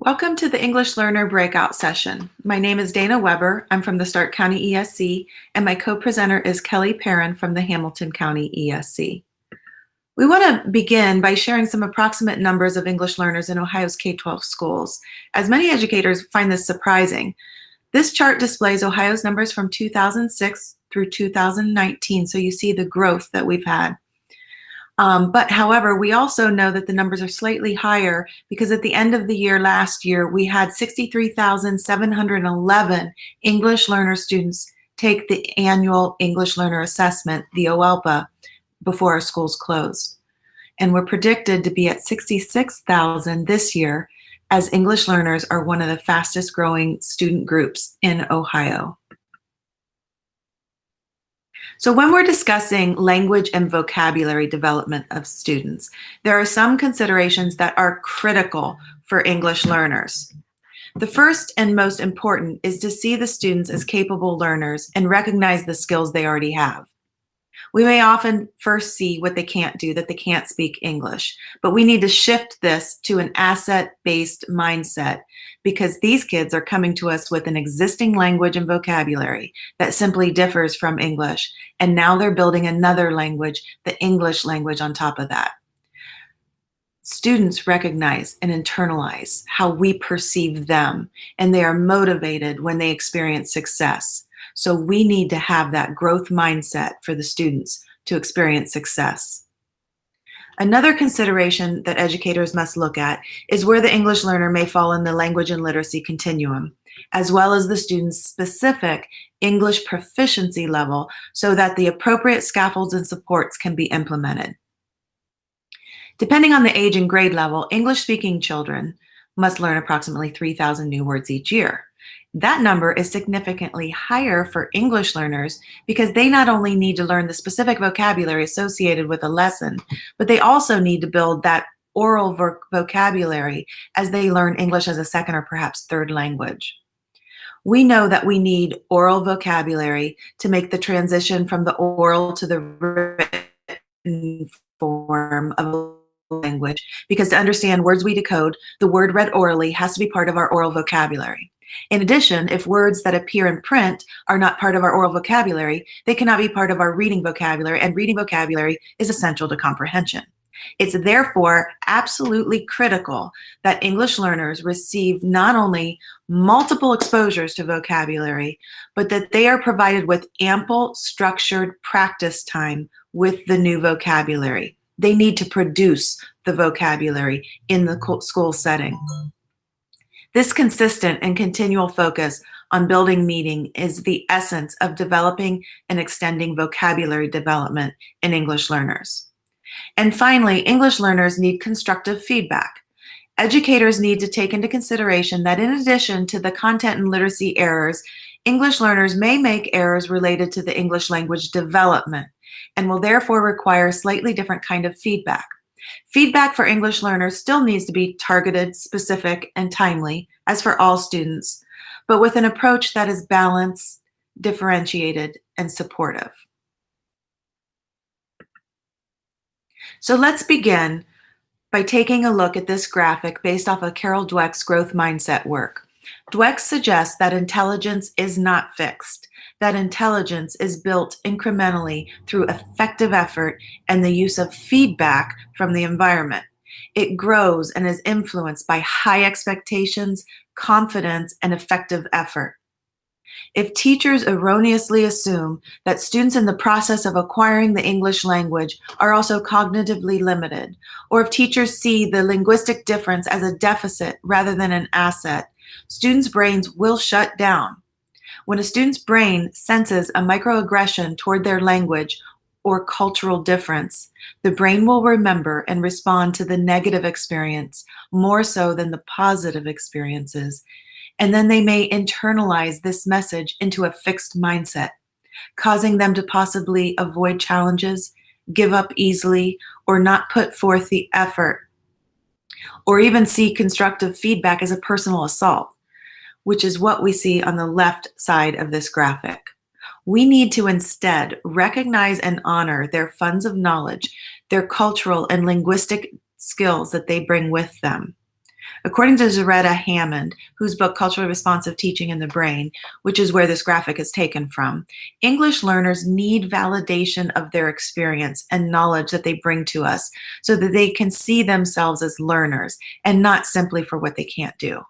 Welcome to the English Learner Breakout Session. My name is Dana Weber. I'm from the Stark County ESC, and my co-presenter is Kelly Perrin from the Hamilton County ESC. We want to begin by sharing some approximate numbers of English learners in Ohio's K-12 schools, as many educators find this surprising. This chart displays Ohio's numbers from 2006 through 2019, so you see the growth that we've had. But however, we also know that the numbers are slightly higher because at the end of the year last year, we had 63,711 English learner students take the annual English Learner Assessment, the OELPA, before our schools closed. And we're predicted to be at 66,000 this year, as English learners are one of the fastest growing student groups in Ohio. So when we're discussing language and vocabulary development of students, there are some considerations that are critical for English learners. The first and most important is to see the students as capable learners and recognize the skills they already have. We may often first see what they can't do, that they can't speak English, but we need to shift this to an asset-based mindset because these kids are coming to us with an existing language and vocabulary that simply differs from English, and now they're building another language, the English language, on top of that. Students recognize and internalize how we perceive them, and they are motivated when they experience success. So we need to have that growth mindset for the students to experience success. Another consideration that educators must look at is where the English learner may fall in the language and literacy continuum, as well as the student's specific English proficiency level so that the appropriate scaffolds and supports can be implemented. Depending on the age and grade level, English-speaking children must learn approximately 3,000 new words each year. That number is significantly higher for English learners because they not only need to learn the specific vocabulary associated with a lesson, but they also need to build that oral vocabulary as they learn English as a second or perhaps third language. We know that we need oral vocabulary to make the transition from the oral to the written form of language, because to understand words we decode, the word read orally has to be part of our oral vocabulary. In addition, if words that appear in print are not part of our oral vocabulary, they cannot be part of our reading vocabulary, and reading vocabulary is essential to comprehension. It's therefore absolutely critical that English learners receive not only multiple exposures to vocabulary, but that they are provided with ample structured practice time with the new vocabulary. They need to produce the vocabulary in the school setting. This consistent and continual focus on building meaning is the essence of developing and extending vocabulary development in English learners. And finally, English learners need constructive feedback. Educators need to take into consideration that in addition to the content and literacy errors, English learners may make errors related to the English language development and will therefore require a slightly different kind of feedback. Feedback for English learners still needs to be targeted, specific, and timely, as for all students, but with an approach that is balanced, differentiated, and supportive. So let's begin by taking a look at this graphic based off of Carol Dweck's growth mindset work. Dweck suggests that intelligence is not fixed, that intelligence is built incrementally through effective effort and the use of feedback from the environment. It grows and is influenced by high expectations, confidence, and effective effort. If teachers erroneously assume that students in the process of acquiring the English language are also cognitively limited, or if teachers see the linguistic difference as a deficit rather than an asset, students' brains will shut down. When a student's brain senses a microaggression toward their language or cultural difference, the brain will remember and respond to the negative experience more so than the positive experiences. And then they may internalize this message into a fixed mindset, causing them to possibly avoid challenges, give up easily, or not put forth the effort, or even see constructive feedback as a personal assault, which is what we see on the left side of this graphic. We need to instead recognize and honor their funds of knowledge, their cultural and linguistic skills that they bring with them. According to Zaretta Hammond, whose book Culturally Responsive Teaching in the Brain, which is where this graphic is taken from, English learners need validation of their experience and knowledge that they bring to us so that they can see themselves as learners and not simply for what they can't do.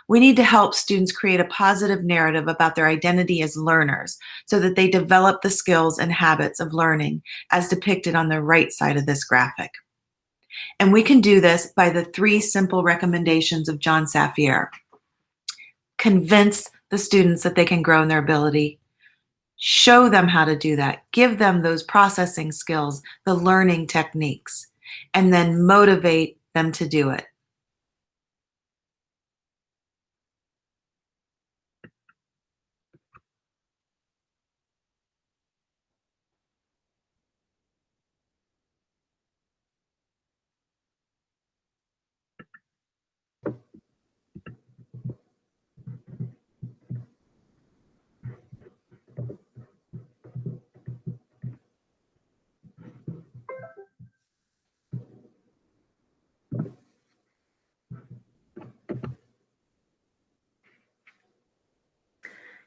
We need to help students create a positive narrative about their identity as learners so that they develop the skills and habits of learning as depicted on the right side of this graphic. And we can do this by the 3 simple recommendations of John Safier. Convince the students that they can grow in their ability. Show them how to do that. Give them those processing skills, the learning techniques, and then motivate them to do it.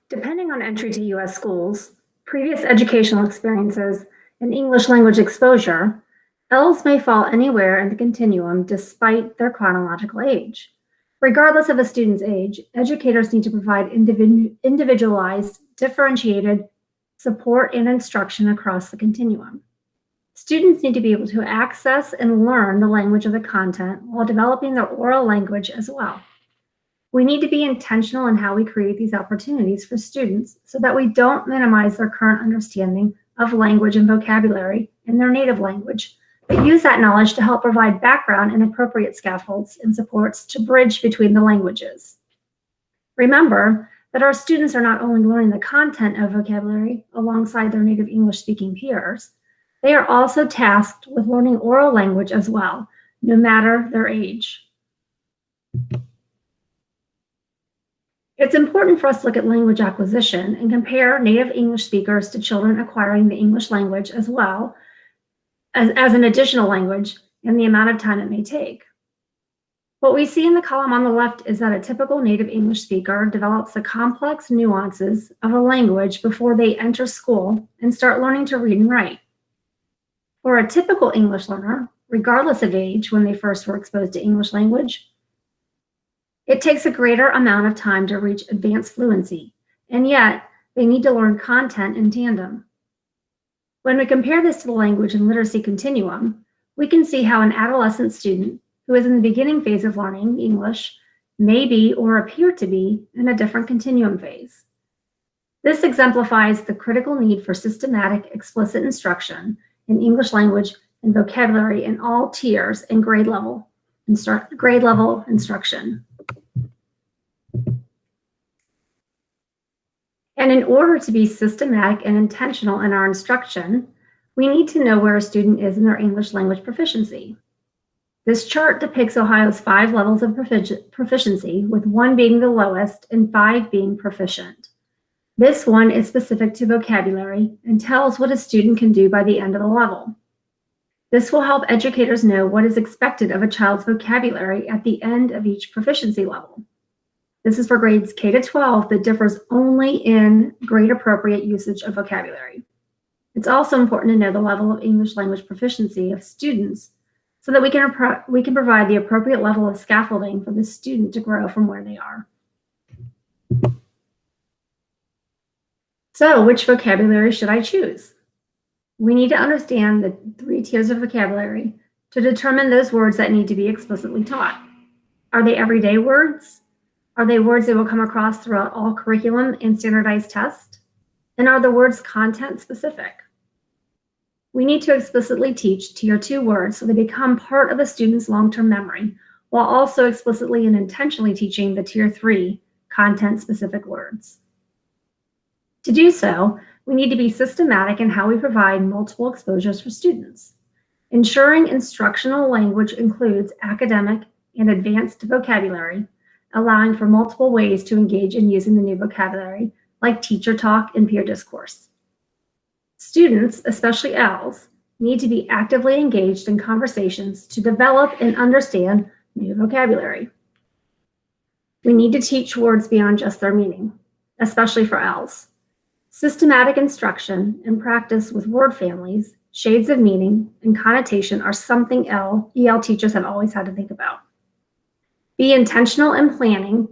Depending on entry to U.S. schools, previous educational experiences, and English language exposure, ELLs may fall anywhere in the continuum despite their chronological age. Regardless of a student's age, educators need to provide individualized, differentiated support and instruction across the continuum. Students need to be able to access and learn the language of the content while developing their oral language as well. We need to be intentional in how we create these opportunities for students so that we don't minimize their current understanding of language and vocabulary in their native language, but use that knowledge to help provide background and appropriate scaffolds and supports to bridge between the languages. Remember that our students are not only learning the content of vocabulary alongside their native English-speaking peers, they are also tasked with learning oral language as well, no matter their age. It's important for us to look at language acquisition and compare native English speakers to children acquiring the English language as well as an additional language and the amount of time it may take. What we see in the column on the left is that a typical native English speaker develops the complex nuances of a language before they enter school and start learning to read and write. For a typical English learner, regardless of age when they first were exposed to English language, it takes a greater amount of time to reach advanced fluency, and yet they need to learn content in tandem. When we compare this to the language and literacy continuum, we can see how an adolescent student who is in the beginning phase of learning English may be or appear to be in a different continuum phase. This exemplifies the critical need for systematic, explicit instruction in English language and vocabulary in all tiers and grade level instruction. And in order to be systematic and intentional in our instruction, we need to know where a student is in their English language proficiency. This chart depicts Ohio's 5 levels of proficiency, with 1 being the lowest and 5 being proficient. This one is specific to vocabulary and tells what a student can do by the end of the level. This will help educators know what is expected of a child's vocabulary at the end of each proficiency level. This is for grades K to 12, but differs only in grade-appropriate usage of vocabulary. It's also important to know the level of English language proficiency of students so that we can provide the appropriate level of scaffolding for the student to grow from where they are. So, which vocabulary should I choose? We need to understand the 3 tiers of vocabulary to determine those words that need to be explicitly taught. Are they everyday words? Are they words that will come across throughout all curriculum and standardized tests? And are the words content specific? We need to explicitly teach Tier 2 words so they become part of a student's long-term memory, while also explicitly and intentionally teaching the Tier 3 content specific words. To do so, we need to be systematic in how we provide multiple exposures for students. Ensuring instructional language includes academic and advanced vocabulary, allowing for multiple ways to engage in using the new vocabulary, like teacher talk and peer discourse. Students, especially ELLs, need to be actively engaged in conversations to develop and understand new vocabulary. We need to teach words beyond just their meaning, especially for L's. Systematic instruction and practice with word families, shades of meaning, and connotation are something EL teachers have always had to think about. Be intentional in planning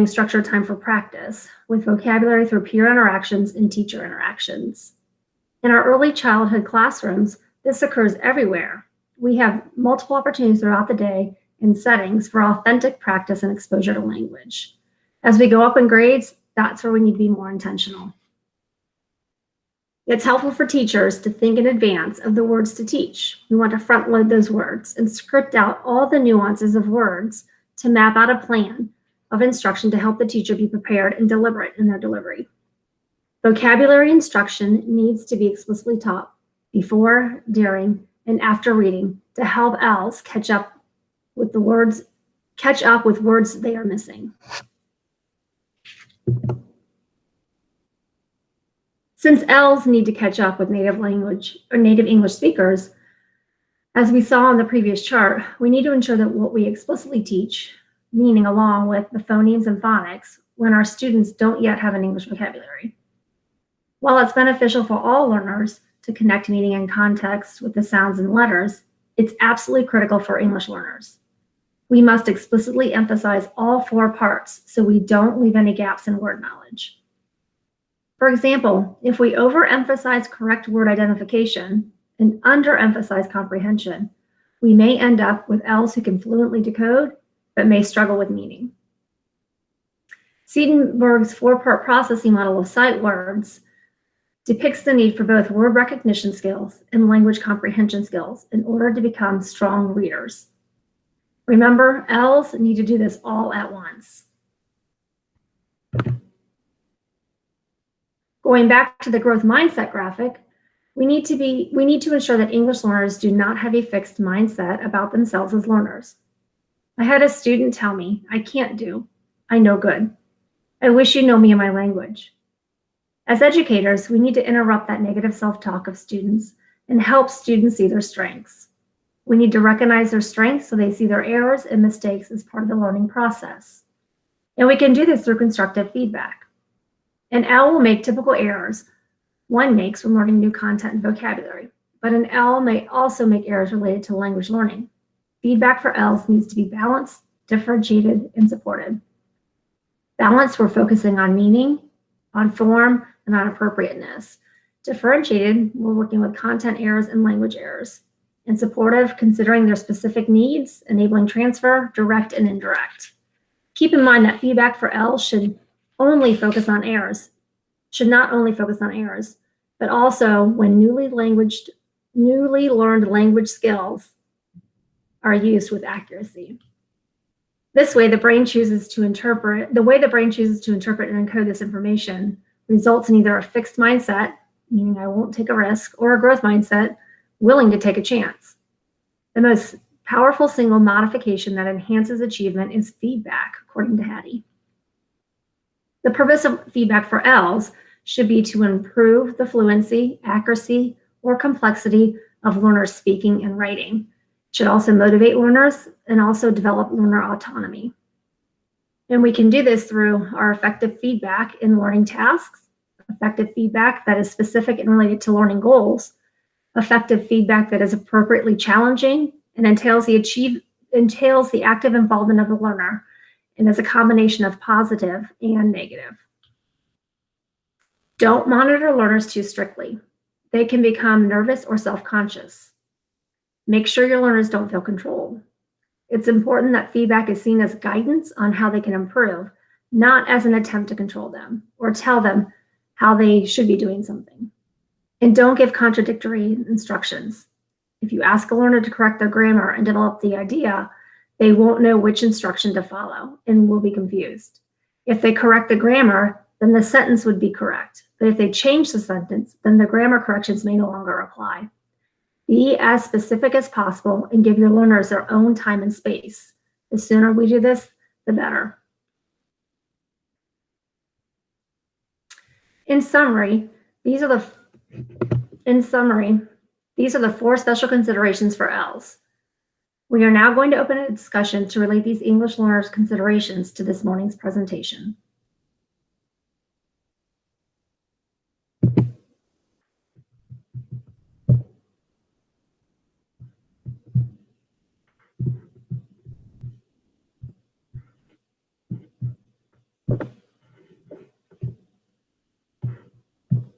structured time for practice with vocabulary through peer interactions and teacher interactions. In our early childhood classrooms, this occurs everywhere. We have multiple opportunities throughout the day and settings for authentic practice and exposure to language. As we go up in grades, that's where we need to be more intentional. It's helpful for teachers to think in advance of the words to teach. We want to front load those words and script out all the nuances of words to map out a plan of instruction to help the teacher be prepared and deliberate in their delivery. Vocabulary instruction needs to be explicitly taught before, during, and after reading to help ELs catch up with words they are missing. Since ELs need to catch up with native English speakers, as we saw on the previous chart, we need to ensure that what we explicitly teach, meaning along with the phonemes and phonics, when our students don't yet have an English vocabulary. While it's beneficial for all learners to connect meaning and context with the sounds and letters, it's absolutely critical for English learners. We must explicitly emphasize all 4 parts so we don't leave any gaps in word knowledge. For example, if we overemphasize correct word identification and underemphasize comprehension, we may end up with ELs who can fluently decode but may struggle with meaning. Siedenberg's 4-part processing model of sight words depicts the need for both word recognition skills and language comprehension skills in order to become strong readers. Remember, ELs need to do this all at once. Going back to the growth mindset graphic, we need to ensure that English learners do not have a fixed mindset about themselves as learners. I had a student tell me, "I can't do, I know good. I wish you know me in my language." As educators, we need to interrupt that negative self-talk of students and help students see their strengths. We need to recognize their strengths so they see their errors and mistakes as part of the learning process. And we can do this through constructive feedback. An EL will make typical errors one makes when learning new content and vocabulary, but an EL may also make errors related to language learning. Feedback for ELs needs to be balanced, differentiated, and supported. Balanced, we're focusing on meaning, on form, and on appropriateness. Differentiated, we're working with content errors and language errors. And supportive, considering their specific needs, enabling transfer, direct and indirect. Keep in mind that feedback for ELs should not only focus on errors, but also when newly learned language skills are used with accuracy. This way, the way the brain chooses to interpret and encode this information results in either a fixed mindset, meaning I won't take a risk, or a growth mindset, willing to take a chance. The most powerful single modification that enhances achievement is feedback, according to Hattie. The purpose of feedback for ELs should be to improve the fluency, accuracy, or complexity of learners speaking and writing. It should also motivate learners and also develop learner autonomy. And we can do this through our effective feedback in learning tasks, effective feedback that is specific and related to learning goals, effective feedback that is appropriately challenging and entails the active involvement of the learner, and is a combination of positive and negative. Don't monitor learners too strictly. They can become nervous or self-conscious. Make sure your learners don't feel controlled. It's important that feedback is seen as guidance on how they can improve, not as an attempt to control them or tell them how they should be doing something. And don't give contradictory instructions. If you ask a learner to correct their grammar and develop the idea, they won't know which instruction to follow and will be confused. If they correct the grammar, then the sentence would be correct. But if they change the sentence, then the grammar corrections may no longer apply. Be as specific as possible and give your learners their own time and space. The sooner we do this, the better. In summary, these are the 4 special considerations for ELs. We are now going to open a discussion to relate these English learners' considerations to this morning's presentation.